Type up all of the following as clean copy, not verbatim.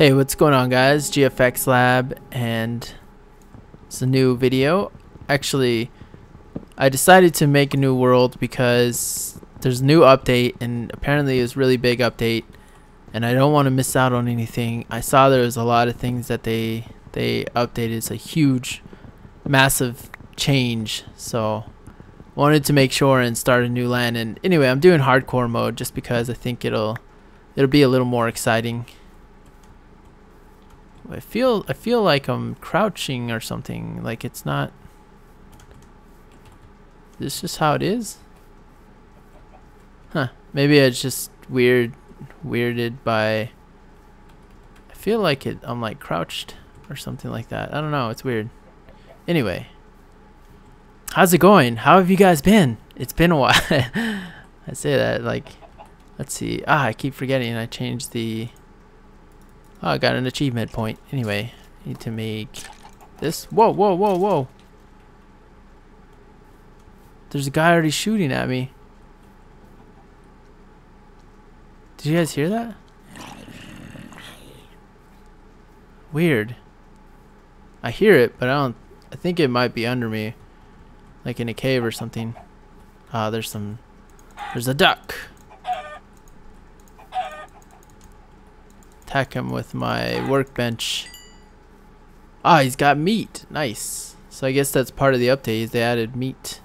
Hey, what's going on, guys? GFXLab, and it's a new video. Actually, I decided to make a new world because there's a new update, and apparently it's a really big update, and I don't want to miss out on anything. I saw there was a lot of things that they updated. It's a huge, massive change, so wanted to make sure and start a new land. And anyway, I'm doing hardcore mode just because I think it'll be a little more exciting. I feel like I'm crouching or something. Like it's not. This is just how it is. Huh? Maybe it's just weirded by. I feel like I'm like crouched or something like that. I don't know. It's weird. Anyway, how's it going? How have you guys been? It's been a while. I say that like. Let's see. I keep forgetting. I changed the. Oh, I got an achievement point. Anyway, need to make this. Whoa, whoa, whoa, whoa. There's a guy already shooting at me. Did you guys hear that? Weird. I hear it, but I think it might be under me. Like in a cave or something. There's a duck. Attack him with my workbench. He's got meat. Nice. So I guess that's part of the update. They added meat.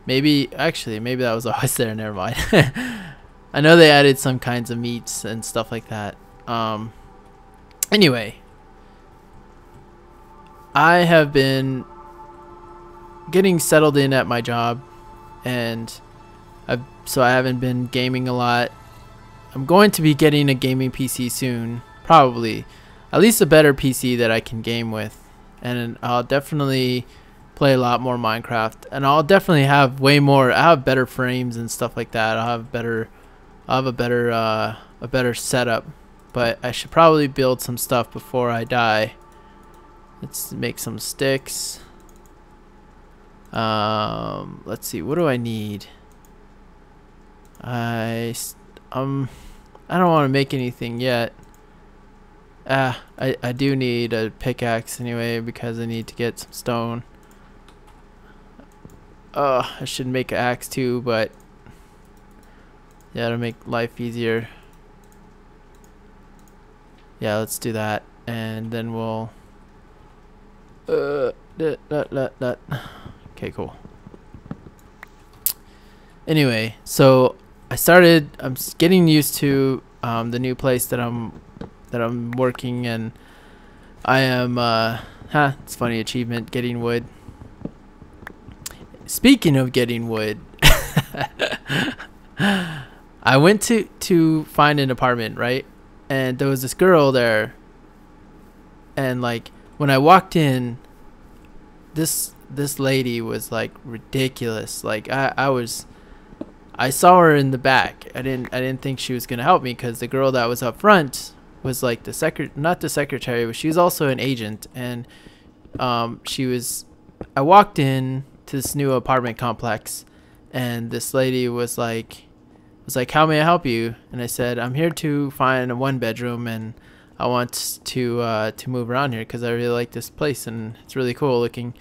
Maybe that was always there. Never mind. I know they added some kinds of meats and stuff like that. Anyway, I have been getting settled in at my job, and so I haven't been gaming a lot. I'm going to be getting a gaming PC soon, probably. At least a better PC that I can game with. And I'll definitely play a lot more Minecraft. And I'll definitely have way more. I have better frames and stuff like that. I'll have a better setup. But I should probably build some stuff before I die. Let's make some sticks. Let's see. What do I need? I don't want to make anything yet. I do need a pickaxe anyway because I need to get some stone. I should make an axe too, but yeah, to make life easier. Yeah, let's do that, and then we'll. Okay, cool. Anyway, so I'm getting used to the new place that I'm working, and I am it's funny, achievement getting wood. Speaking of getting wood, I went to find an apartment, right? And there was this girl there, and like when I walked in, this lady was like ridiculous. Like I saw her in the back. I didn't think she was gonna help me because the girl that was up front was like not the secretary, but she was also an agent. And I walked in to this new apartment complex, and this lady was like, "How may I help you?" And I said, "I'm here to find a 1-bedroom, and I want to move around here because I really like this place and it's really cool looking."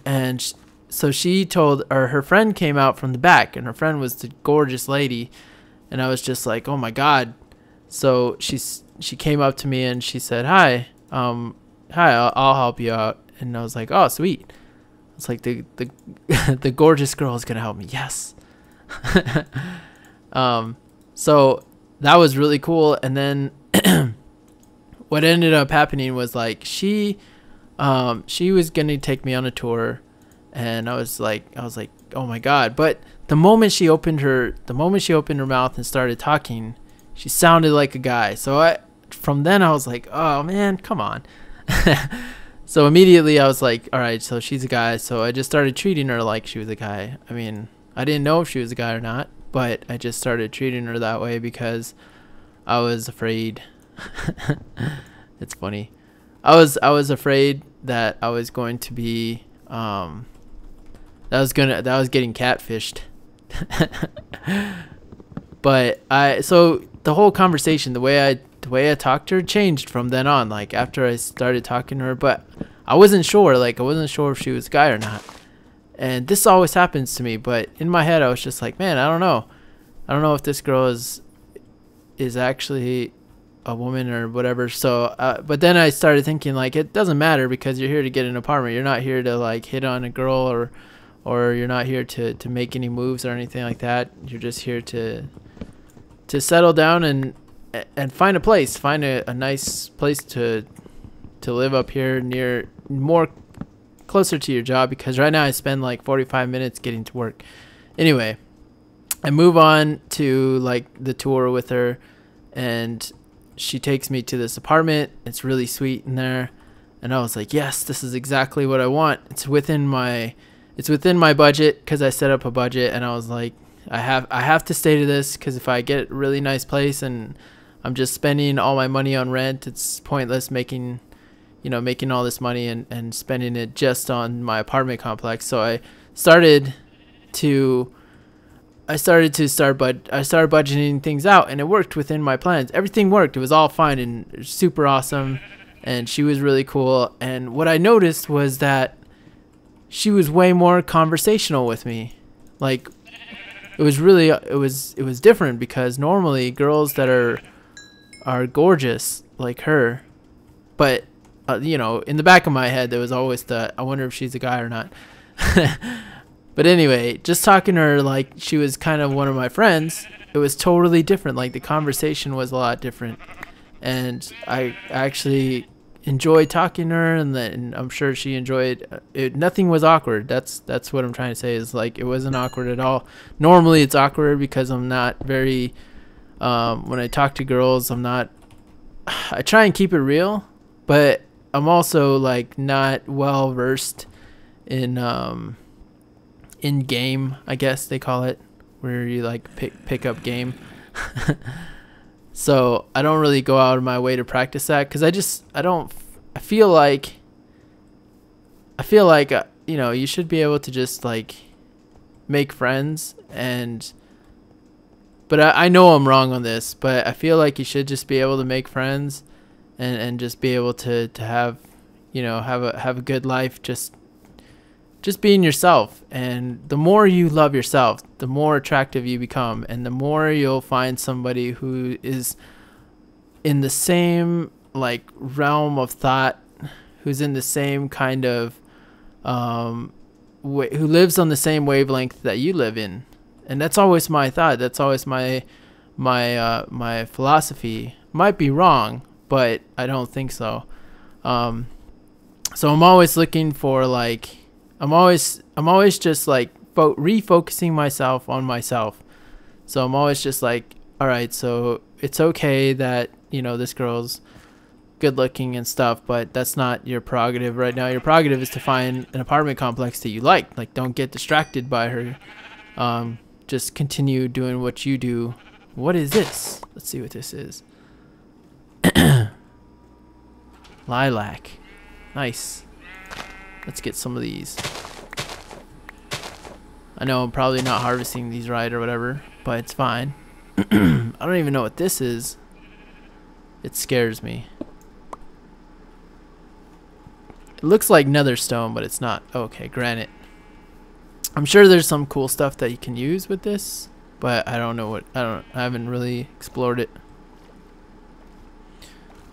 And so she told, or her friend came out from the back, and her friend was the gorgeous lady, and I was just like, oh my god. So she came up to me and she said, hi, I'll help you out. And I was like, oh sweet. It's like the gorgeous girl is gonna help me. Yes. So that was really cool. And then what ended up happening was like she was gonna take me on a tour. And I was like, oh my god! But the moment she opened her mouth and started talking, she sounded like a guy. So from then I was like, oh man, come on. So immediately I was like, all right, so she's a guy. So I just started treating her like she was a guy. I mean, I didn't know if she was a guy or not, but I just started treating her that way because I was afraid. It's funny. I was afraid that I was going to be that was getting catfished. But so the whole conversation, the way the way I talked to her changed from then on, like after I started talking to her. But I wasn't sure, like I wasn't sure if she was a guy or not. And this always happens to me, but in my head I was just like, man, I don't know if this girl is actually a woman or whatever. So but then I started thinking, like, it doesn't matter, because you're here to get an apartment. You're not here to like hit on a girl, or you're not here to make any moves or anything like that. You're just here to settle down and find a place, find a nice place to live up here, near, more closer to your job, because right now I spend like 45 minutes getting to work. Anyway, I move on to like the tour with her, and she takes me to this apartment. It's really sweet in there, and I was like, yes, this is exactly what I want. It's within my budget, because I set up a budget, and I was like, I have to stay to this, because if I get a really nice place and I'm just spending all my money on rent, it's pointless making all this money and spending it just on my apartment complex. So I started budgeting things out, and it worked within my plans. Everything worked. It was all fine and super awesome, and she was really cool. And what I noticed was that she was way more conversational with me. Like, it was different, because normally girls that are gorgeous like her, but in the back of my head there was always the, I wonder if she's a guy or not. But anyway, just talking to her like she was kind of one of my friends, it was totally different. Like, the conversation was a lot different, and I actually enjoyed talking to her, and I'm sure she enjoyed it. Nothing was awkward. That's what I'm trying to say, is like, it wasn't awkward at all. Normally it's awkward because I'm not very when I talk to girls, I try and keep it real, but I'm also like not well versed in game, I guess they call it, where you like pick up game. So I don't really go out of my way to practice that, because I feel like you should be able to just like make friends, but I know I'm wrong on this, but I feel like you should just be able to make friends and just be able to have a good life, just being yourself. And the more you love yourself, the more attractive you become, and the more you'll find somebody who is in the same like realm of thought, who's in the same kind of who lives on the same wavelength that you live in. And that's always my thought. That's always my philosophy. Might be wrong, but I don't think so. So I'm always looking for like, I'm always just like refocusing myself on myself. So I'm always just like, all right, so it's okay that this girl's good looking and stuff, but that's not your prerogative right now. Your prerogative is to find an apartment complex that you like. Like, don't get distracted by her. Just continue doing what you do. What is this? Let's see what this is. Lilac. Nice. Let's get some of these. I know I'm probably not harvesting these right or whatever, but it's fine. I don't even know what this is. It scares me. It looks like netherstone, but it's not. Okay, granite. I'm sure there's some cool stuff that you can use with this, but I don't know what. I haven't really explored it.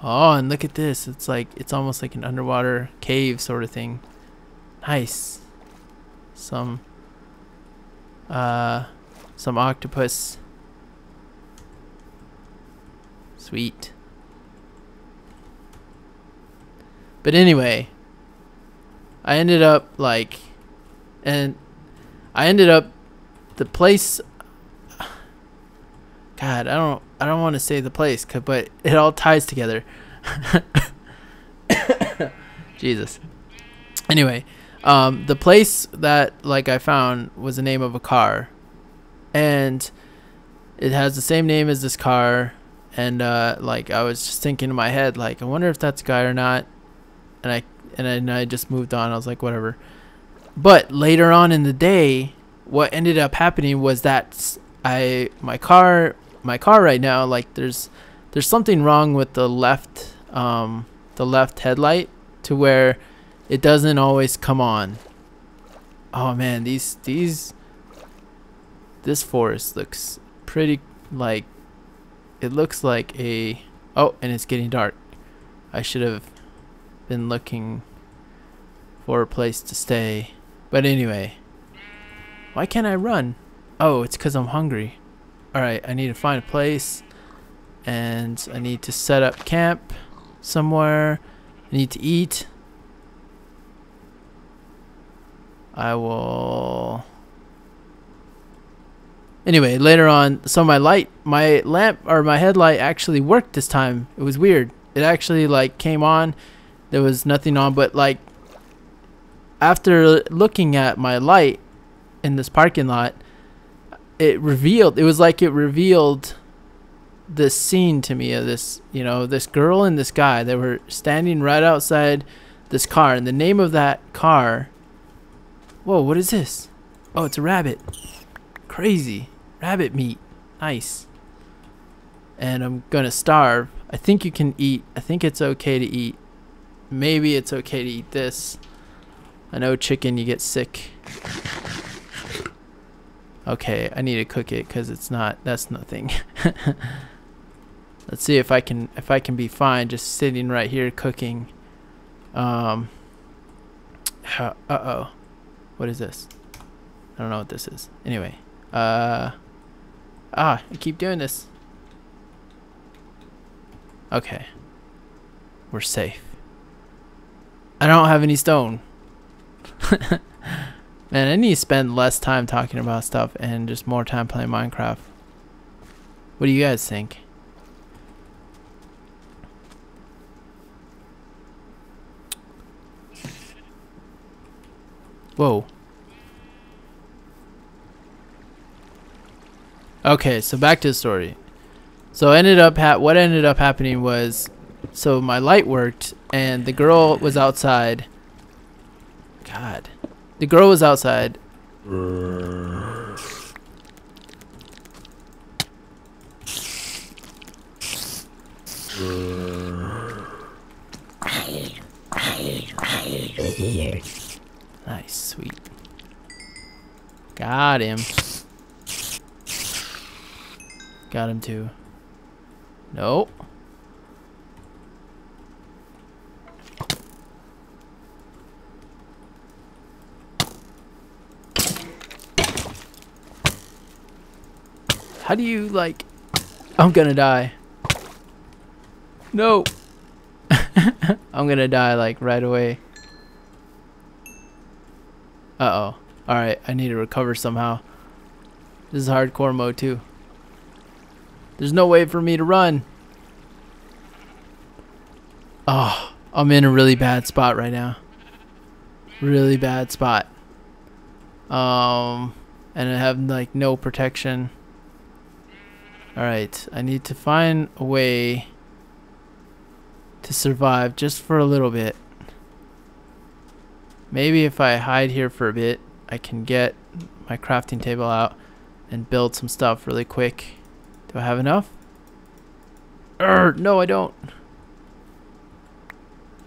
Oh, and look at this. It's almost like an underwater cave sort of thing. Nice. Some octopus. Sweet. But anyway, I ended up the place. God, I don't want to say the place, but it all ties together. Jesus. Anyway, the place that I found was the name of a car, and it has the same name as this car. And I was just thinking in my head, I wonder if that's a guy or not. And I just moved on. I was like, whatever. But later on in the day, what ended up happening was that my car right now, there's there's something wrong with the left headlight to where it doesn't always come on. Oh man, this forest looks pretty, like, it looks like a, oh, and it's getting dark. I should have been looking for a place to stay. But anyway, why can't I run? Oh, it's because I'm hungry. Alright, I need to find a place, and I need to set up camp somewhere. I need to eat. I will... Anyway, later on, so my lamp, or my headlight actually worked this time. It was weird. It actually, like, came on. There was nothing on, but, like, after looking at my light in this parking lot, it was like it revealed this scene to me of this, you know, this girl and this guy. They were standing right outside this car, and the name of that car, whoa, what is this? Oh, it's a rabbit. Crazy. Rabbit meat. Nice. And I'm gonna starve. I think you can eat. I think it's okay to eat. Maybe it's okay to eat this. I know chicken, you get sick. Okay, I need to cook it because it's not, that's nothing. Let's see if I can be fine just sitting right here cooking. Uh-oh. What is this? I don't know what this is. Anyway, I keep doing this. Okay. We're safe. I don't have any stone. Man, I need to spend less time talking about stuff and just more time playing Minecraft. What do you guys think? Whoa. Okay, so back to the story. So what ended up happening was, so my light worked and the girl was outside. God. The girl was outside. Nice, sweet. Got him. Got him too. Nope. How do you, like... I'm gonna die. No. I'm gonna die, like, right away. Uh-oh. Alright, I need to recover somehow. This is hardcore mode, too. There's no way for me to run. Oh, I'm in a really bad spot right now. Really bad spot. And I have, like, no protection. Alright, I need to find a way to survive just for a little bit. Maybe if I hide here for a bit, I can get my crafting table out and build some stuff really quick. Do I have enough? No, I don't.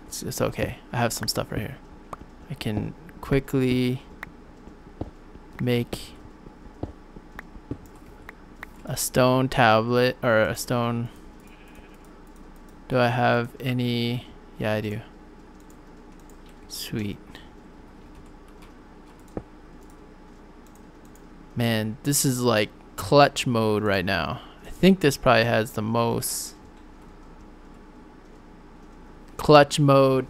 It's okay. I have some stuff right here. I can quickly make a stone tablet, or a stone. Do I have any? Yeah, I do. Sweet. Man, this is like clutch mode right now. I think this probably has the most clutch mode.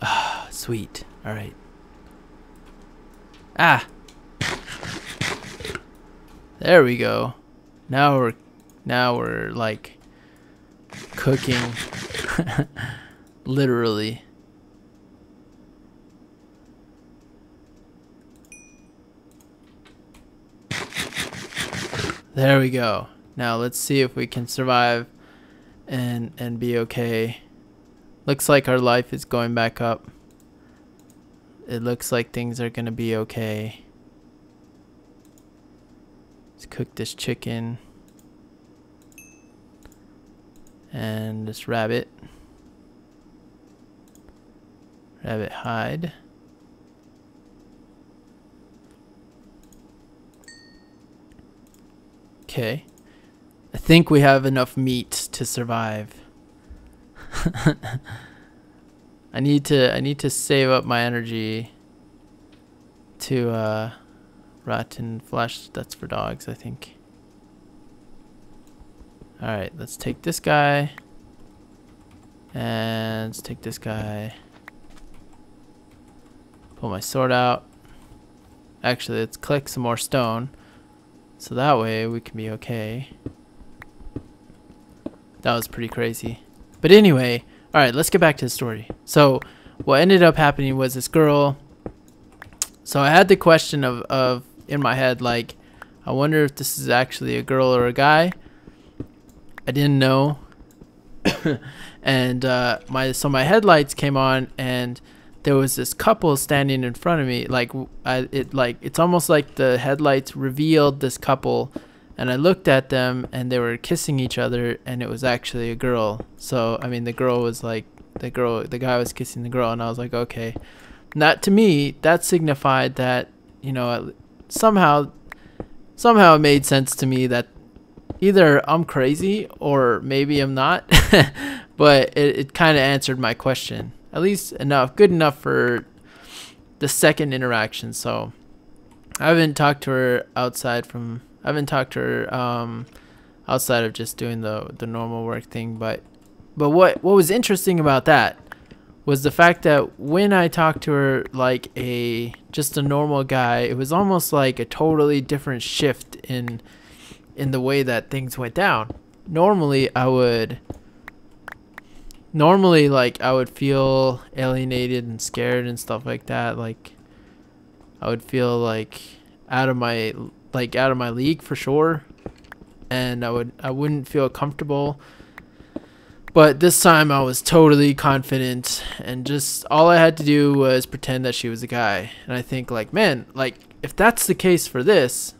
Ah, sweet. All right. Ah. There we go. Now we're like cooking. Literally. There we go. Now let's see if we can survive and be okay. Looks like our life is going back up. It looks like things are gonna be okay. Let's cook this chicken and this rabbit. Rabbit hide. Okay. I think we have enough meat to survive. I need to save up my energy to rotten flesh. That's for dogs, I think. Alright, let's take this guy. And let's take this guy. Pull my sword out. Actually, let's collect some more stone. So that way we can be okay. That was pretty crazy. But anyway, alright, let's get back to the story. So what ended up happening was this girl. So I had the question of in my head, like, I wonder if this is actually a girl or a guy. I didn't know. And my headlights came on, and there was this couple standing in front of me. Like it's almost like the headlights revealed this couple, and I looked at them and they were kissing each other, and it was actually a girl. So I mean, the girl was like the guy was kissing the girl, and I was like, okay. That to me, that signified that, you know, somehow it made sense to me that either I'm crazy or maybe I'm not. But it kind of answered my question, at least good enough for the second interaction. So I haven't talked to her outside of just doing the normal work thing. But what was interesting about that was the fact that when I talked to her like just a normal guy, it was almost like a totally different shift in the way that things went down. Normally I would feel alienated and scared and stuff like that. Like I would feel like out of my league for sure, and I wouldn't feel comfortable. But this time I was totally confident, and just all I had to do was pretend that she was a guy. And I think, like, man, like, if that's the case for this,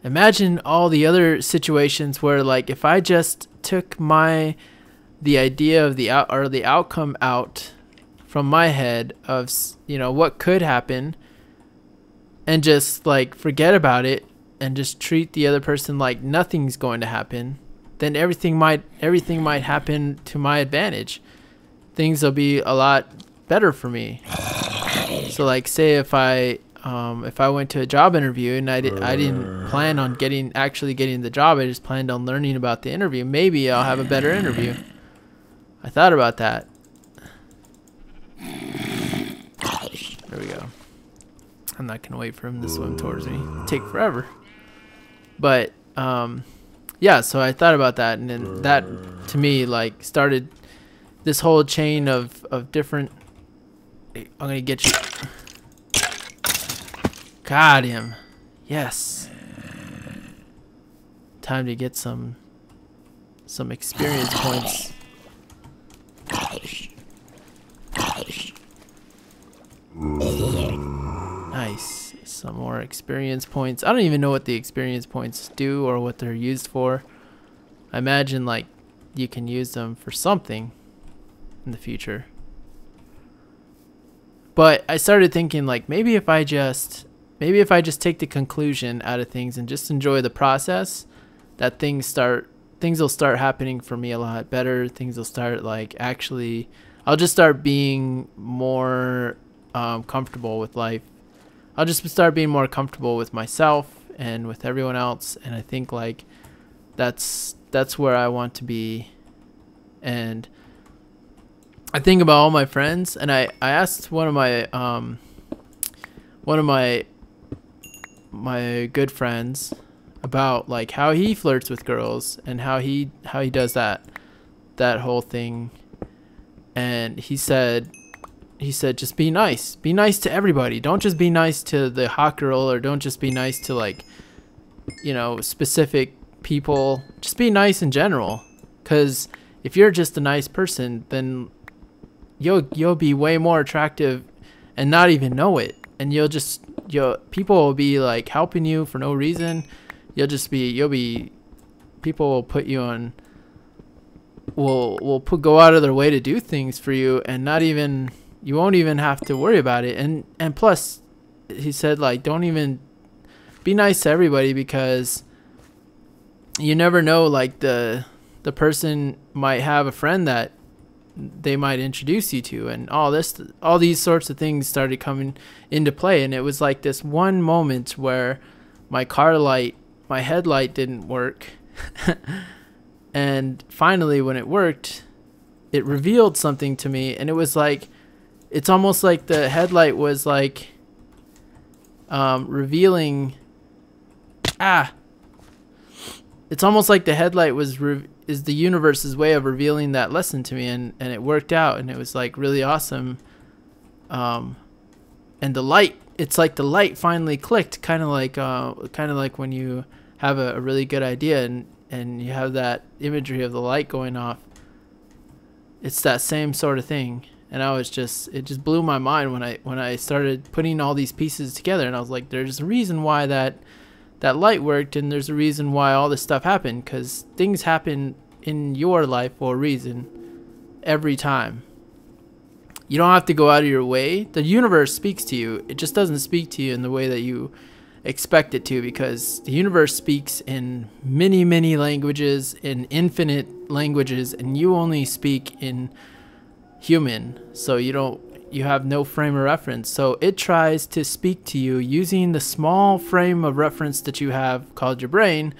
imagine all the other situations where, like, if I just took the idea of the outcome out from my head of, you know, what could happen, and just like forget about it and just treat the other person like nothing's going to happen, then everything might happen to my advantage. Things will be a lot better for me. So like, say if I went to a job interview and I didn't plan on actually getting the job, I just planned on learning about the interview, maybe I'll have a better interview. I thought about that. There we go. I'm not gonna wait for him to swim towards me. It'll take forever. But yeah, so I thought about that, and then that to me like started this whole chain of different. I'm gonna get you. Got him. Yes. Time to get some experience points. Nice. Some more experience points. I don't even know what the experience points do or what they're used for. I imagine like you can use them for something in the future. But I started thinking like maybe if I just take the conclusion out of things and just enjoy the process, that things will start happening for me a lot better. Things will start like actually, I'll just start being more comfortable with life. I'll just start being more comfortable with myself and with everyone else. And I think like that's where I want to be. And I think about all my friends, and I asked one of my good friends about like how he flirts with girls and how he does that whole thing. And he said just be nice to everybody. Don't just be nice to the hot girl, or don't just be nice to like, you know, specific people. Just be nice in general, because if you're just a nice person, then you'll be way more attractive and not even know it, and you'll just people will be like helping you for no reason. People will put you on, go out of their way to do things for you, and you won't even have to worry about it. And plus, he said, like, don't even be nice to everybody, because you never know, like the person might have a friend that they might introduce you to, and all these sorts of things started coming into play. And it was like this one moment where my headlight didn't work. And finally, when it worked, it revealed something to me, and it was like, it's almost like the headlight was like revealing it's almost like the headlight is the universe's way of revealing that lesson to me, and it worked out, and it was like really awesome. And the light, it's like the light finally clicked, kind of like when you have a really good idea and you have that imagery of the light going off. It's that same sort of thing. And it just blew my mind when I started putting all these pieces together, and I was like, there's a reason why that light worked, and there's a reason why all this stuff happened, because things happen in your life for a reason every time. You don't have to go out of your way. The universe speaks to you. It just doesn't speak to you in the way that you expect it to, because the universe speaks in many, many languages, in infinite languages, and you only speak in human, so you have no frame of reference. So it tries to speak to you using the small frame of reference that you have called your brain,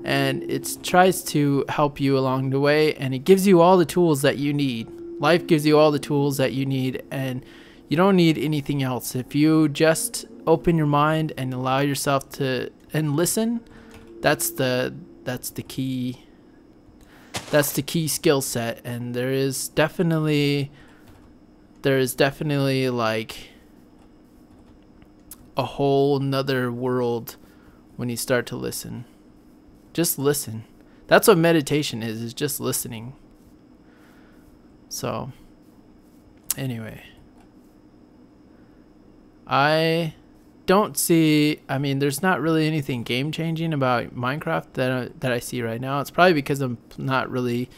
and it tries to help you along the way, and it gives you all the tools that you need. Life gives you all the tools that you need, and you don't need anything else. If you just open your mind and allow yourself to and listen, that's the key. That's the key skill set. And there is definitely like a whole nother world when you start to listen. Just listen. That's what meditation is just listening. So anyway, I mean, there's not really anything game changing about Minecraft that I see right now. It's probably because I'm not really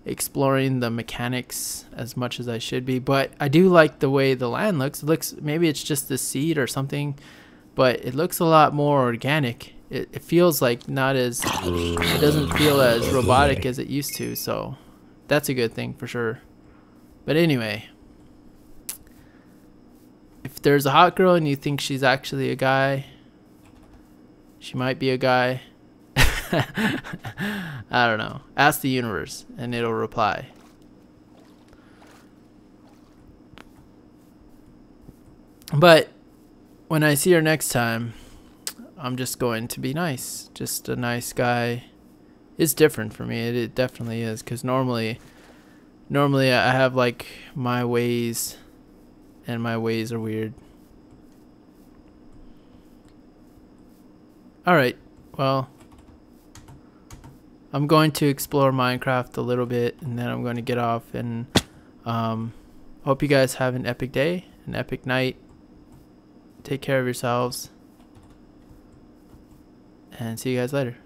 exploring the mechanics as much as I should be, but I do like the way the land looks. Maybe it's just the seed or something, but it looks a lot more organic. It feels like it doesn't feel as robotic as it used to, so that's a good thing for sure. But anyway, if there's a hot girl and you think she's actually a guy, she might be a guy. I don't know. Ask the universe and it'll reply. But when I see her next time, I'm just going to be nice. Just a nice guy. It's different for me. It definitely is, because normally I have like my ways, and my ways are weird. Alright, well, I'm going to explore Minecraft a little bit, and then I'm going to get off, and hope you guys have an epic day, an epic night. Take care of yourselves, and see you guys later.